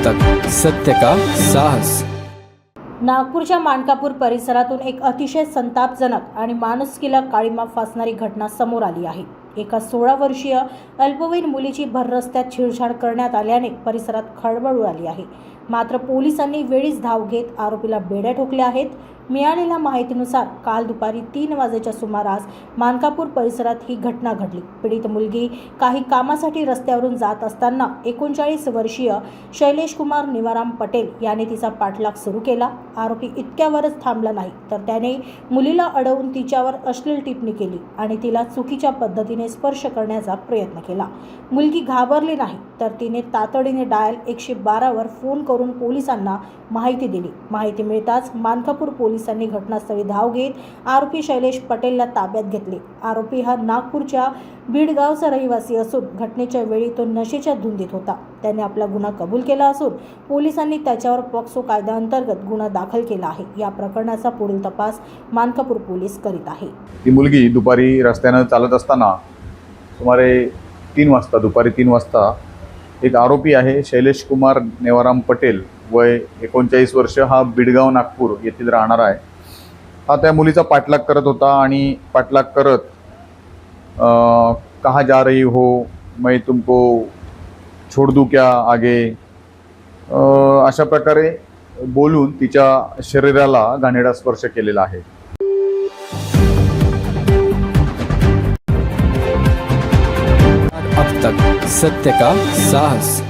तक सत्य का साहस। नागपूरच्या मानकापूर परिसरातून एक अतिशय संतापजनक आणि माणुसकीला काळिमा फासणारी घटना समोर आली आहे। एका 16 वर्षीय अल्पवयीन मुलीची भर रस्त्यात छेडछाड करण्यात आल्याने परिसरात खळबळ उडाली आहे। मात्र पोलिसांनी वेळीच धाव घेत आरोपीला बेड्या ठोकल्या आहेत। मिळालेल्या माहितीनुसार काल दुपारी 3 वाजेच्या सुमारास मानकापूर परिसरात ही घटना घडली। पीडित मुलगी काही कामासाठी रस्त्यावरून जात असताना 39 वर्षीय शैलेश कुमार निवाराम पटेल याने तिचा पाठलाग सुरू केला। आरोपी इतक्यावरच थांबला नाही तर त्याने मुलीला अडवून तिच्यावर अश्लील टिप्पणी केली आणि तिला चुकीच्या पद्धतीने स्पर्श करण्याचा प्रयत्न केला। मुलगी घाबरली नाही तर तिने तातडीने डायल 112 वर फोन करून पोलिसांना माहिती दिली। माहिती मिळताच मानकापूर पोलिसांनी घटनास्थळी धाव घेत आरोपी शैलेश पटेलला ताब्यात घेतले। आरोपी हा नागपूरच्या बीडगावचा रहिवासी असून घटनेच्या वेळी तो नशेच्या धुंदीत होता। त्याने आपला गुन्हा कबूल केला असून पोलिसांनी त्याच्यावर पॉक्सो कायद्याअंतर्गत गुन्हा दाखल केला आहे। या प्रकरणाचा पुढील तपास मानकापूर पोलीस करीत आहे। ती मुलगी दुपारी रस्त्याने चालत असताना सुमारे दुपारी 3 वाजता एक आरोपी आहे शैलेश कुमार नेवाराम पटेल वय 39 वर्ष, हा बीडगाव नागपूर येथील राहणार आहे। हा त्या मुलीचा पाठलाग करत होता आणि पाठलाग करत कहाँ जा रही हो, मैं तुमको छोड़ दूं क्या आगे, अशा प्रकारे बोलून तिच्या शरीराला घाणेरडा स्पर्श केलेला आहे। अब तक सत्य का साहस।